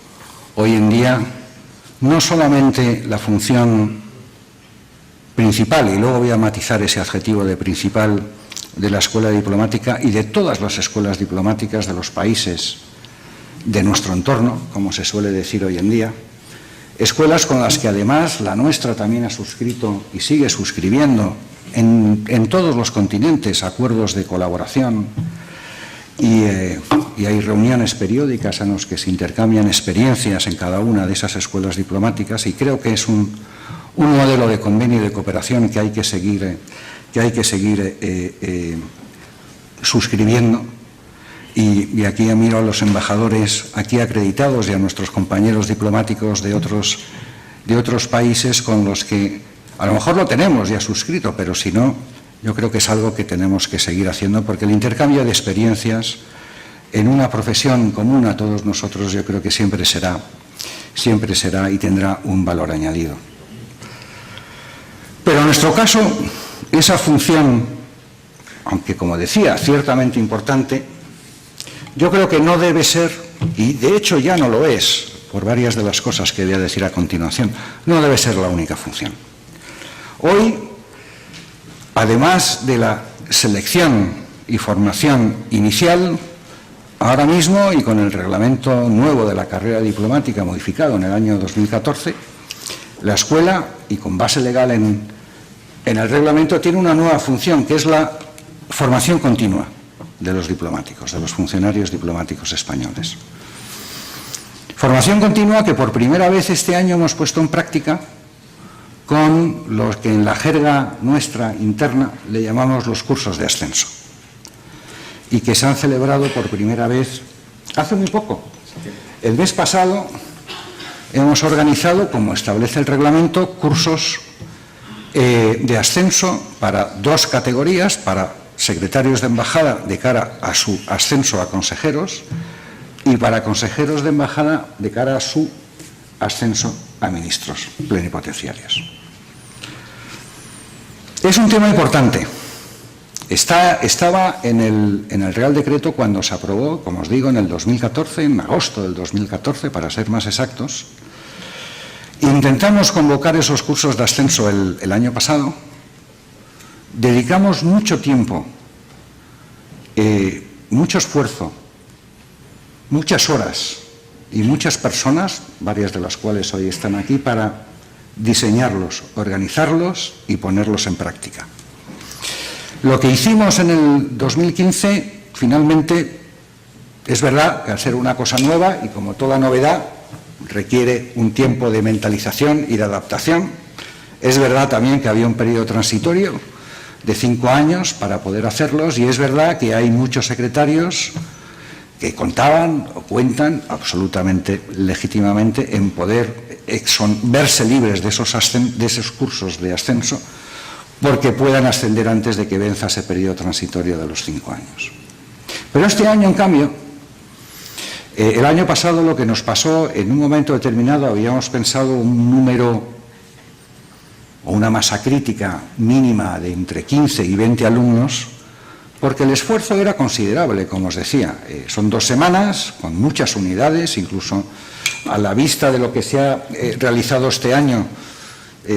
hoy en día no solamente la función principal, y luego voy a matizar ese adjetivo de principal, de la escuela diplomática y de todas las escuelas diplomáticas de los países de nuestro entorno, como se suele decir hoy en día, escuelas con las que además la nuestra también ha suscrito y sigue suscribiendo en todos los continentes acuerdos de colaboración y hay reuniones periódicas en las que se intercambian experiencias en cada una de esas escuelas diplomáticas, y creo que es un modelo de convenio y de cooperación que hay que seguir suscribiendo. Y aquí miro a los embajadores aquí acreditados y a nuestros compañeros diplomáticos de otros países con los que a lo mejor lo tenemos ya suscrito, pero si no, yo creo que es algo que tenemos que seguir haciendo, porque el intercambio de experiencias en una profesión común a todos nosotros yo creo que siempre será y tendrá un valor añadido. Pero en nuestro caso, esa función, aunque como decía, ciertamente importante, yo creo que no debe ser, y de hecho ya no lo es, por varias de las cosas que voy a decir a continuación, no debe ser la única función. Hoy, además de la selección y formación inicial, ahora mismo, y con el reglamento nuevo de la carrera diplomática modificado en el año 2014, la escuela, y con base legal en el reglamento, tiene una nueva función, que es la formación continua de los diplomáticos, de los funcionarios diplomáticos españoles. Formación continua que por primera vez este año hemos puesto en práctica con los que en la jerga nuestra interna le llamamos los cursos de ascenso, y que se han celebrado por primera vez hace muy poco. El mes pasado hemos organizado, como establece el reglamento, cursos de ascenso para dos categorías, para secretarios de embajada de cara a su ascenso a consejeros y para consejeros de embajada de cara a su ascenso a ministros plenipotenciarios. Es un tema importante. Estaba en el Real Decreto cuando se aprobó, como os digo, en el 2014, en agosto del 2014, para ser más exactos. Intentamos convocar esos cursos de ascenso el año pasado. Dedicamos mucho tiempo, mucho esfuerzo, muchas horas y muchas personas, varias de las cuales hoy están aquí, para diseñarlos, organizarlos y ponerlos en práctica. Lo que hicimos en el 2015, finalmente, es verdad que al ser una cosa nueva y como toda novedad requiere un tiempo de mentalización y de adaptación, es verdad también que había un periodo transitorio de 5 años para poder hacerlos y es verdad que hay muchos secretarios que contaban o cuentan absolutamente legítimamente en poder verse libres de esos cursos de ascenso porque puedan ascender antes de que venza ese periodo transitorio de los 5 años. Pero este año, en cambio, el año pasado lo que nos pasó, en un momento determinado habíamos pensado un número o una masa crítica mínima de entre 15 y 20 alumnos, porque el esfuerzo era considerable, como os decía. Son 2 semanas, con muchas unidades, incluso a la vista de lo que se ha realizado este año,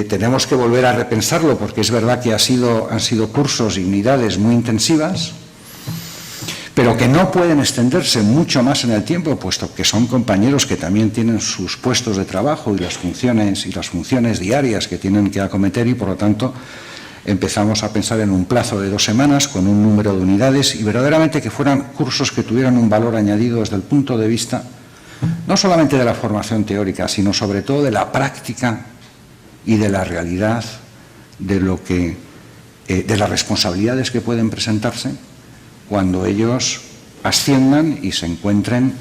tenemos que volver a repensarlo, porque es verdad que han sido cursos y unidades muy intensivas, pero que no pueden extenderse mucho más en el tiempo, puesto que son compañeros que también tienen sus puestos de trabajo y las funciones diarias que tienen que acometer y, por lo tanto, empezamos a pensar en un plazo de 2 semanas con un número de unidades y verdaderamente que fueran cursos que tuvieran un valor añadido desde el punto de vista no solamente de la formación teórica, sino sobre todo de la práctica y de la realidad de las responsabilidades que pueden presentarse cuando ellos asciendan y se encuentren,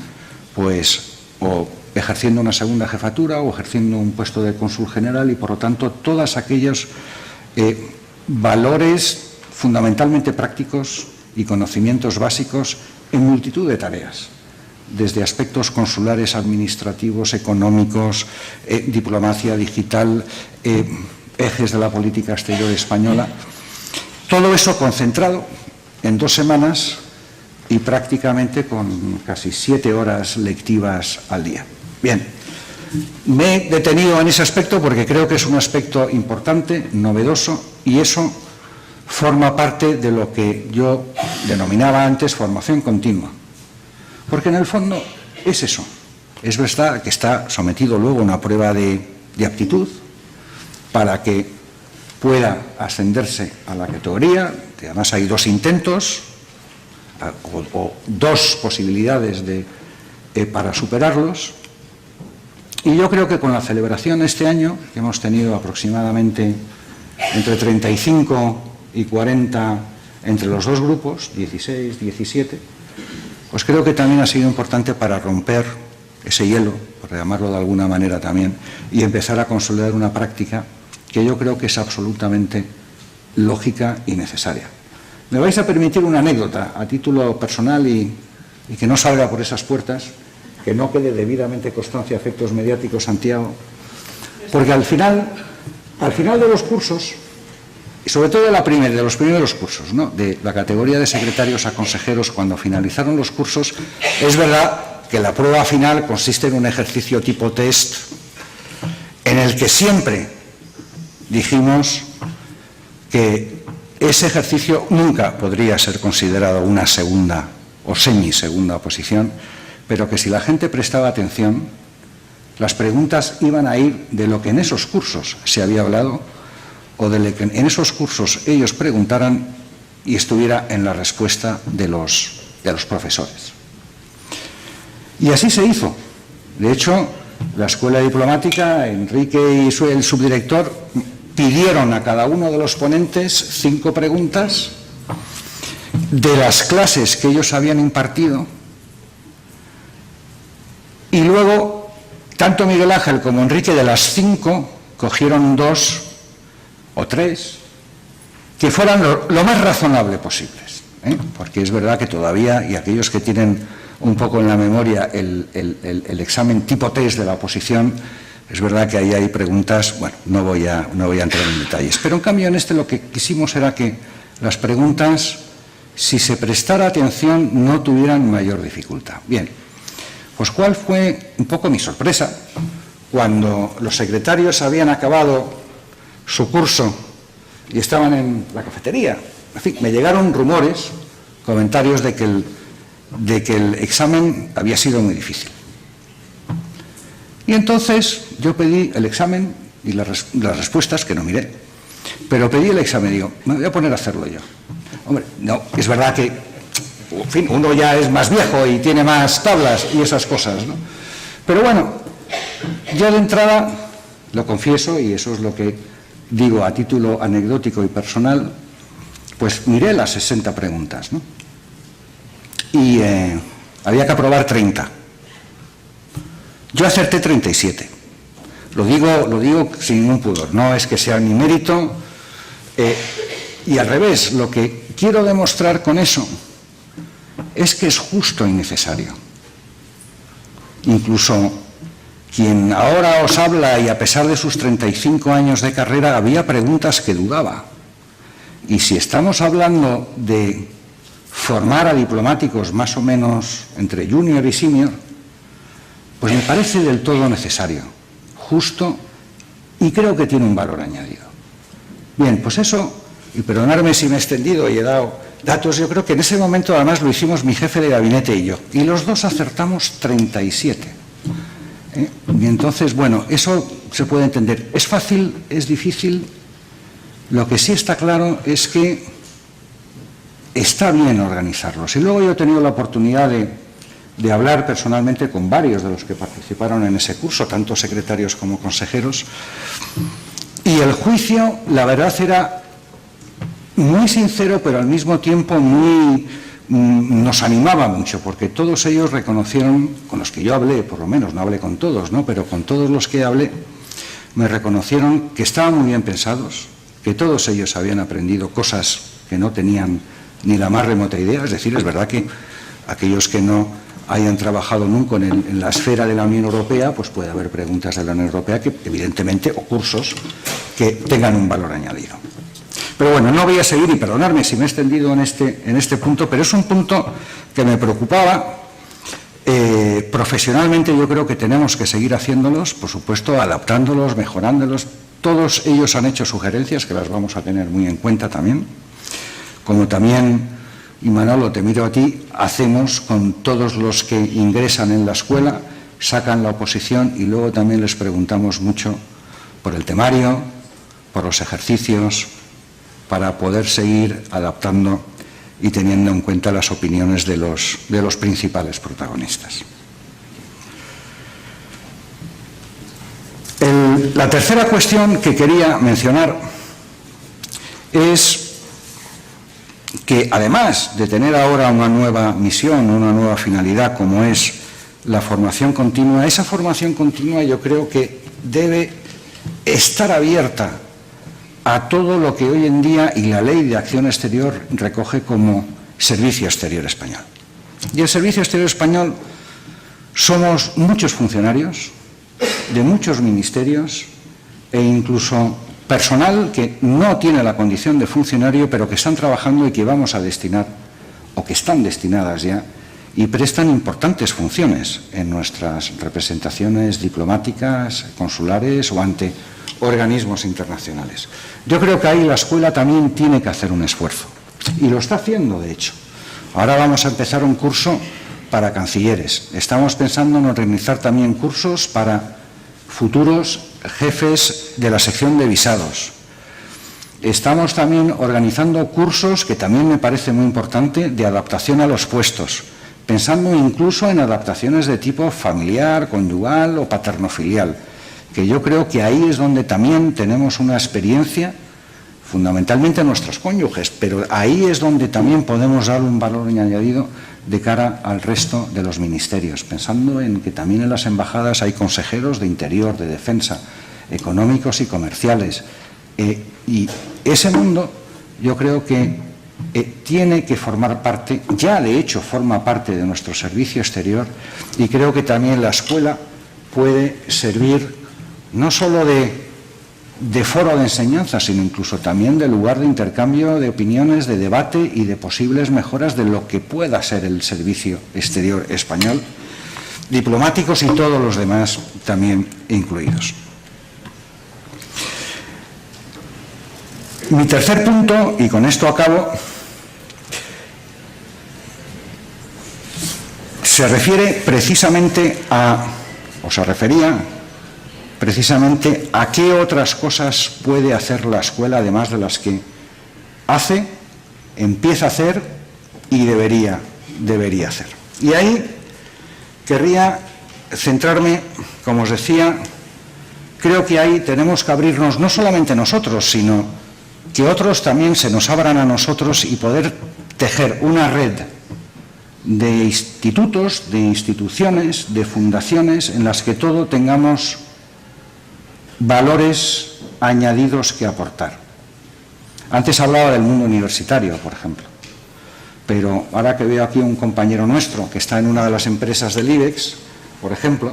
pues, o ejerciendo una segunda jefatura o ejerciendo un puesto de cónsul general y, por lo tanto, todos aquellos valores fundamentalmente prácticos y conocimientos básicos en multitud de tareas, desde aspectos consulares, administrativos, económicos, diplomacia digital, ejes de la política exterior española. Todo eso concentrado en 2 semanas y prácticamente con casi 7 horas lectivas al día. Bien, me he detenido en ese aspecto porque creo que es un aspecto importante, novedoso, y eso forma parte de lo que yo denominaba antes formación continua. Porque en el fondo es eso. Es verdad que está sometido luego a una prueba de aptitud para que pueda ascenderse a la categoría, que además hay 2 intentos o 2 posibilidades para superarlos. Y yo creo que con la celebración este año, que hemos tenido aproximadamente entre 35 y 40 entre los 2 grupos, 16, 17, pues creo que también ha sido importante para romper ese hielo, por llamarlo de alguna manera también, y empezar a consolidar una práctica que yo creo que es absolutamente lógica y necesaria. Me vais a permitir una anécdota a título personal y que no salga por esas puertas, que no quede debidamente constancia a efectos mediáticos, Santiago, porque al final de los cursos, y sobre todo de los primeros cursos, ¿no?, de la categoría de secretarios a consejeros, cuando finalizaron los cursos, es verdad que la prueba final consiste en un ejercicio tipo test en el que siempre dijimos que ese ejercicio nunca podría ser considerado una segunda o semisegunda posición, pero que si la gente prestaba atención, las preguntas iban a ir de lo que en esos cursos se había hablado o de lo que en esos cursos ellos preguntaran y estuviera en la respuesta de los profesores. Y así se hizo. De hecho, la Escuela Diplomática, Enrique y el subdirector, pidieron a cada uno de los ponentes 5 preguntas de las clases que ellos habían impartido y luego tanto Miguel Ángel como Enrique de las 5 cogieron 2 o 3 que fueran lo más razonable posibles, porque es verdad que todavía, y aquellos que tienen un poco en la memoria el examen tipo test de la oposición, es verdad que ahí hay preguntas, bueno, no voy a entrar en detalles, pero en cambio en este lo que quisimos era que las preguntas, si se prestara atención, no tuvieran mayor dificultad. Bien, pues ¿cuál fue un poco mi sorpresa cuando los secretarios habían acabado su curso y estaban en la cafetería? En fin, me llegaron rumores, comentarios de que el examen había sido muy difícil. Y entonces yo pedí el examen y las respuestas, que no miré, pero pedí el examen y digo, me voy a poner a hacerlo yo. Hombre, no, es verdad que, en fin, uno ya es más viejo y tiene más tablas y esas cosas, ¿no? Pero bueno, yo de entrada, lo confieso, y eso es lo que digo a título anecdótico y personal, pues miré las 60 preguntas, ¿no? Y había que aprobar 30. Yo acerté 37. Lo digo sin ningún pudor, no es que sea ni mérito, y al revés, lo que quiero demostrar con eso es que es justo y necesario. Incluso quien ahora os habla y a pesar de sus 35 años de carrera había preguntas que dudaba. Y si estamos hablando de formar a diplomáticos más o menos entre junior y senior, pues me parece del todo necesario, justo, y creo que tiene un valor añadido. Bien, pues eso, y perdonadme si me he extendido y he dado datos, yo creo que en ese momento además lo hicimos mi jefe de gabinete y yo, y los dos acertamos 37. Y entonces, bueno, eso se puede entender. ¿Es fácil? ¿Es difícil? Lo que sí está claro es que está bien organizarlos. Y luego yo he tenido la oportunidad de hablar personalmente con varios de los que participaron en ese curso, tanto secretarios como consejeros, y el juicio, la verdad, era muy sincero, pero al mismo tiempo nos animaba mucho, porque todos ellos reconocieron, con los que yo hablé, por lo menos, no hablé con todos, ¿no?, pero con todos los que hablé, me reconocieron que estaban muy bien pensados, que todos ellos habían aprendido cosas que no tenían ni la más remota idea. Es decir, es verdad que aquellos que no hayan trabajado nunca en la esfera de la Unión Europea, pues puede haber preguntas de la Unión Europea que evidentemente, o cursos que tengan un valor añadido. Pero bueno, no voy a seguir, y perdonadme si me he extendido en este punto, pero es un punto que me preocupaba. Profesionalmente yo creo que tenemos que seguir haciéndolos, por supuesto, adaptándolos, mejorándolos. Todos ellos han hecho sugerencias que las vamos a tener muy en cuenta también, como también, y Manolo, te miro a ti, hacemos con todos los que ingresan en la escuela, sacan la oposición y luego también les preguntamos mucho por el temario, por los ejercicios, para poder seguir adaptando y teniendo en cuenta las opiniones de los principales protagonistas. La tercera cuestión que quería mencionar es que, además de tener ahora una nueva misión, una nueva finalidad, como es la formación continua, esa formación continua yo creo que debe estar abierta a todo lo que hoy en día y la Ley de Acción Exterior recoge como Servicio Exterior Español. Y el Servicio Exterior Español somos muchos funcionarios de muchos ministerios e incluso personal que no tiene la condición de funcionario, pero que están trabajando y que vamos a destinar, o que están destinadas ya, y prestan importantes funciones en nuestras representaciones diplomáticas, consulares o ante organismos internacionales. Yo creo que ahí la escuela también tiene que hacer un esfuerzo, y lo está haciendo, de hecho. Ahora vamos a empezar un curso para cancilleres. Estamos pensando en organizar también cursos para futuros jefes de la sección de visados. Estamos también organizando cursos, que también me parece muy importante, de adaptación a los puestos, pensando incluso en adaptaciones de tipo familiar, conyugal o paternofilial, que yo creo que ahí es donde también tenemos una experiencia, fundamentalmente nuestros cónyuges, pero ahí es donde también podemos dar un valor añadido de cara al resto de los ministerios, pensando en que también en las embajadas hay consejeros de Interior, de Defensa, económicos y comerciales. Y ese mundo yo creo que tiene que formar parte, ya de hecho forma parte de nuestro servicio exterior, y creo que también la escuela puede servir no solo de foro de enseñanza, sino incluso también de lugar de intercambio de opiniones, de debate y de posibles mejoras de lo que pueda ser el servicio exterior español, diplomáticos y todos los demás también incluidos. Mi tercer punto, y con esto acabo, se refiere precisamente a, o se refería precisamente a qué otras cosas puede hacer la escuela, además de las que hace, empieza a hacer y debería hacer. Y ahí querría centrarme, como os decía, creo que ahí tenemos que abrirnos no solamente nosotros, sino que otros también se nos abran a nosotros y poder tejer una red de institutos, de instituciones, de fundaciones en las que todos tengamos valores añadidos que aportar. Antes hablaba del mundo universitario, por ejemplo, pero ahora que veo aquí un compañero nuestro que está en una de las empresas del IBEX, por ejemplo,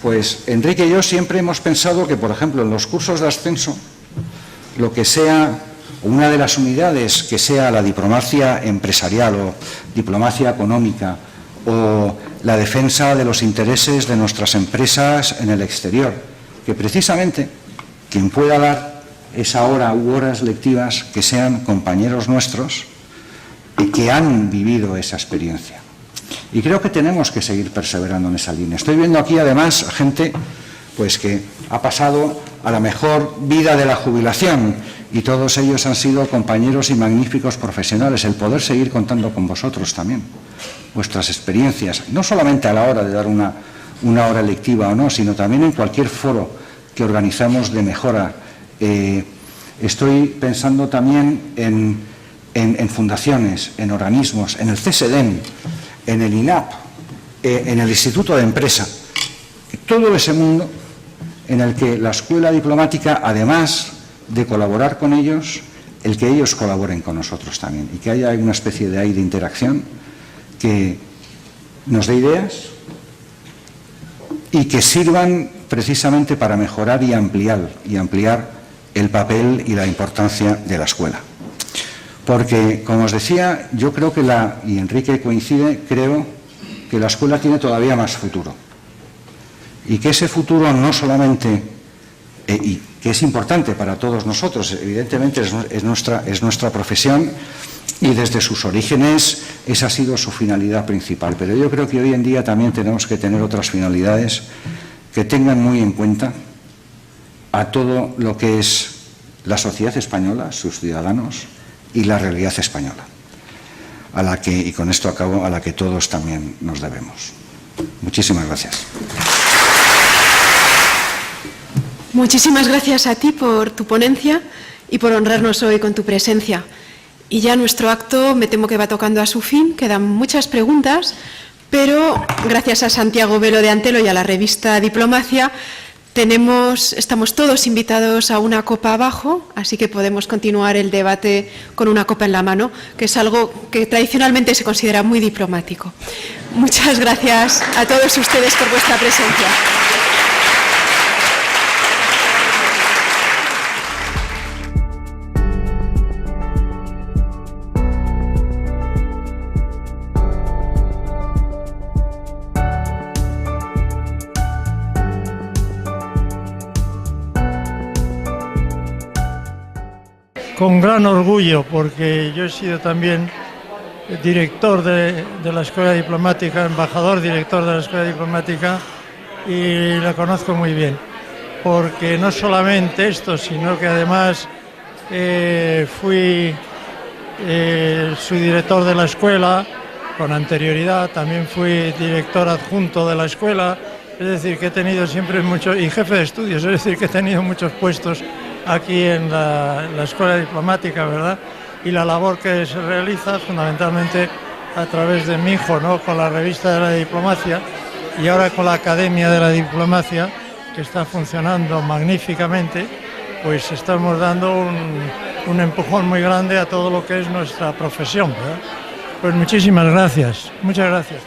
pues Enrique y yo siempre hemos pensado que, por ejemplo, en los cursos de ascenso, lo que sea, una de las unidades que sea la diplomacia empresarial o diplomacia económica o la defensa de los intereses de nuestras empresas en el exterior, que precisamente quien pueda dar esa hora u horas lectivas que sean compañeros nuestros y que han vivido esa experiencia. Y creo que tenemos que seguir perseverando en esa línea. Estoy viendo aquí además gente pues que ha pasado a la mejor vida de la jubilación y todos ellos han sido compañeros y magníficos profesionales. El poder seguir contando con vosotros también, vuestras experiencias, no solamente a la hora de dar una hora lectiva o no, sino también en cualquier foro que organizamos de mejora. Estoy pensando también en fundaciones, en organismos, en el CSDEN, en el INAP, en el Instituto de Empresa, todo ese mundo en el que la escuela diplomática, además de colaborar con ellos, el que ellos colaboren con nosotros también y que haya una especie de aire de interacción que nos dé ideas y que sirvan precisamente para mejorar y ampliar el papel y la importancia de la escuela. Porque, como os decía, yo creo que y Enrique coincide, creo que la escuela tiene todavía más futuro. Y que ese futuro no solamente, y que es importante para todos nosotros, evidentemente es nuestra profesión y desde sus orígenes esa ha sido su finalidad principal. Pero yo creo que hoy en día también tenemos que tener otras finalidades que tengan muy en cuenta a todo lo que es la sociedad española, sus ciudadanos y la realidad española, a la que, y con esto acabo, a la que todos también nos debemos. Muchísimas gracias. Muchísimas gracias a ti por tu ponencia y por honrarnos hoy con tu presencia. Y ya nuestro acto me temo que va tocando a su fin, quedan muchas preguntas, pero gracias a Santiago Velo de Antelo y a la revista Diplomacia estamos todos invitados a una copa abajo, así que podemos continuar el debate con una copa en la mano, que es algo que tradicionalmente se considera muy diplomático. Muchas gracias a todos ustedes por vuestra presencia. Con gran orgullo, porque yo he sido también director de la Escuela Diplomática, embajador director de la Escuela Diplomática, y la conozco muy bien, porque no solamente esto, sino que además fui su director de la escuela con anterioridad, también fui director adjunto de la escuela, es decir, que he tenido siempre y jefe de estudios, es decir, que he tenido muchos puestos aquí en la Escuela Diplomática, ¿verdad? Y la labor que se realiza fundamentalmente a través de mi hijo, ¿no? Con la revista de la Diplomacia y ahora con la Academia de la Diplomacia, que está funcionando magníficamente, pues estamos dando un empujón muy grande a todo lo que es nuestra profesión, ¿verdad? Pues muchísimas gracias, muchas gracias.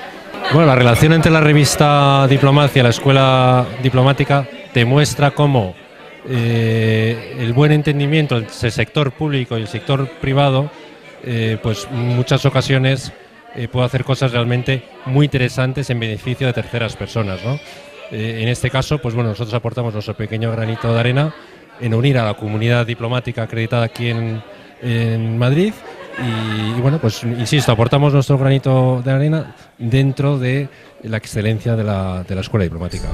Bueno, la relación entre la revista Diplomacia y la Escuela Diplomática demuestra cómo el buen entendimiento entre el sector público y el sector privado, pues en muchas ocasiones puede hacer cosas realmente muy interesantes en beneficio de terceras personas, ¿no? En este caso, pues bueno, nosotros aportamos nuestro pequeño granito de arena en unir a la comunidad diplomática acreditada aquí en Madrid y bueno, pues insisto, aportamos nuestro granito de arena dentro de la excelencia de la Escuela Diplomática.